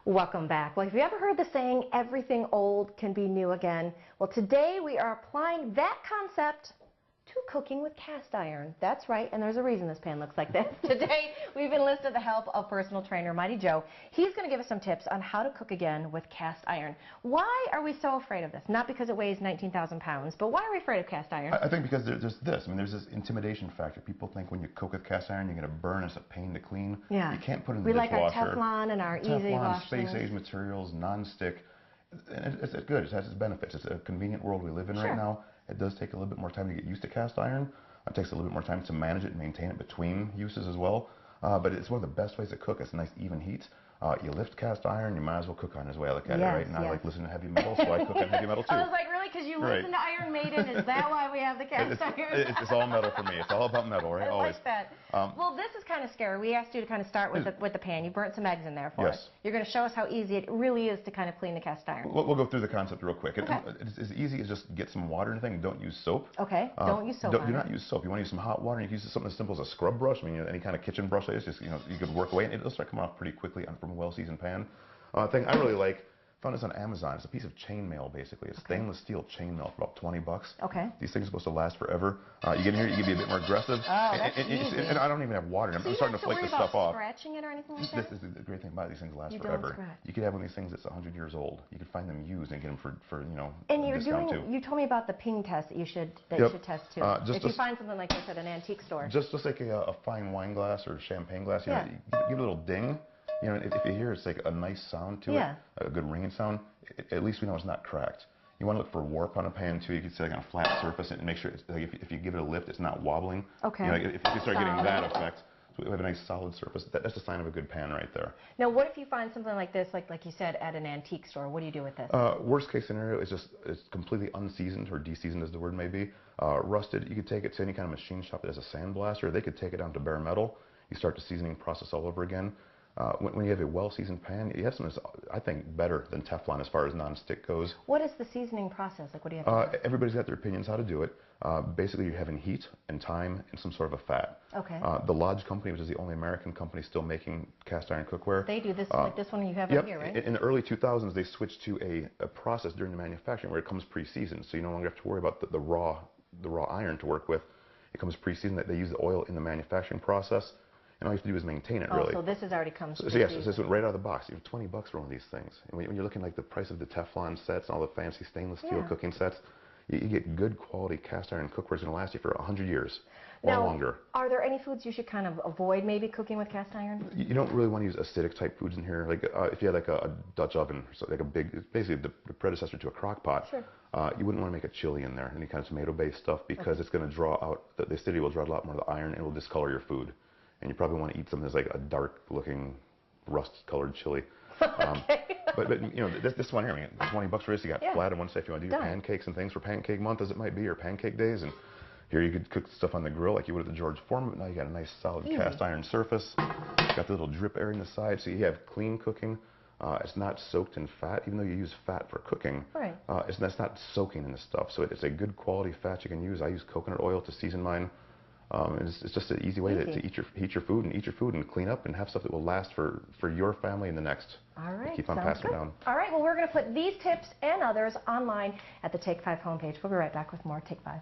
Welcome back. Well, have you ever heard the saying, everything old can be new again? Well, today we are applying that concept to cooking with cast iron. That's right, and there's a reason this pan looks like this. Today, we've enlisted the help of personal trainer Mighty Joe. He's going to give us some tips on how to cook again with cast iron. Why are we so afraid of this? Not because it weighs 19,000 pounds, but why are we afraid of cast iron? I think because there's this. I mean, there's this intimidation factor. People think when you cook with cast iron, you're going to burn. It's a pain to clean. Yeah. You can't put it in we the like dishwasher. our Teflon and our easy wash space-age materials, non-stick. And it's good. It has its benefits. It's a convenient world we live in right now. It does take a little bit more time to get used to cast iron. It takes a little bit more time to manage it and maintain it between uses as well. But it's one of the best ways to cook. It's a nice even heat. You lift cast iron, you might as well cook on his way. I look at it right now. I like listening to heavy metal, so I cook on heavy metal too. I was like, really? Because you listen to Iron Maiden? Is that why we have the cast iron? It's all metal for me. It's all about metal, right? I like that. Well, this is kind of scary. We asked you to kind of start with the pan. You burnt some eggs in there for us. You're going to show us how easy it really is to kind of clean the cast iron. We'll go through the concept real quick. It's as easy as just get some water and thing. Don't use soap. Okay. Don't use soap. Do not use soap. You want to use some hot water. You can use something as simple as a scrub brush. I mean, any kind of kitchen brush like this, just you could work away, and it'll start coming off pretty quickly from a well-seasoned pan. Thing I really like. Found this on Amazon. It's a piece of chainmail, basically. It's stainless steel chainmail for about 20 bucks. Okay. These things are supposed to last forever. You get in here, you can be a bit more aggressive. Oh, that's easy. And I don't even have water. So I'm starting to flake this stuff off. Scratching it or anything like that? This is the great thing about it. These things last forever. You could have one of these things that's 100 years old. You could find them used and get them for and you're discount doing. too. You told me about the ping test that you should test too. If you find something like this at an antique store. Just like a fine wine glass or champagne glass, you give it a little ding. You know, if you hear it's like a nice sound to it, a good ringing sound, at least we know it's not cracked. You want to look for warp on a pan too. You can see like on a flat surface and make sure it's, like if you give it a lift, it's not wobbling. Okay. You know, if you start getting that effect, so we have a nice solid surface. That's a sign of a good pan right there. Now, what if you find something like this, like you said, at an antique store? What do you do with this? Worst case scenario is it's completely unseasoned or deseasoned, as the word may be. Rusted. You could take it to any kind of machine shop that has a sandblaster. They could take it down to bare metal. You start the seasoning process all over again. When you have a well-seasoned pan, you have something that's, I think, better than Teflon as far as non-stick goes. What is the seasoning process? Like, what do you have to do? Everybody's got their opinions how to do it. Basically, you're having heat and time and some sort of a fat. Okay. The Lodge company, which is the only American company still making cast iron cookware. They do this like this one you have right here, right? In the early 2000s, they switched to a process during the manufacturing where it comes pre-seasoned, so you no longer have to worry about the raw iron to work with. It comes pre-seasoned. They use the oil in the manufacturing process. And all you have to do is maintain it, really. So this has already come. So yes, this went right out of the box. You have 20 bucks for one of these things. And when you're looking like the price of the Teflon sets and all the fancy stainless steel cooking sets, you get good quality cast iron cookware. It's going to last you for 100 years or longer. Are there any foods you should kind of avoid maybe cooking with cast iron? You don't really want to use acidic type foods in here. Like if you had like a Dutch oven, so like a big, basically the predecessor to a crock pot. Sure. You wouldn't want to make a chili in there, any kind of tomato-based stuff, because it's going to draw out, the acidity will draw a lot more of the iron and it will discolor your food. And you probably want to eat something that's like a dark-looking, rust-colored chili. But you know, this one here, I mean, 20 bucks for this. You got flat on one side if you want to do your pancakes and things for pancake month, as it might be, or pancake days. And here you could cook stuff on the grill like you would at the George Foreman. But now you got a nice solid cast iron surface. Got the little drip area in the side, so you have clean cooking. It's not soaked in fat, even though you use fat for cooking. Right. That's not soaking in the stuff. So it's a good quality fat you can use. I use coconut oil to season mine. It's just an easy way to heat your food and clean up and have stuff that will last for your family and the next. All right. Keep on passing it down. All right. Well, we're going to put these tips and others online at the Take 5 homepage. We'll be right back with more Take 5.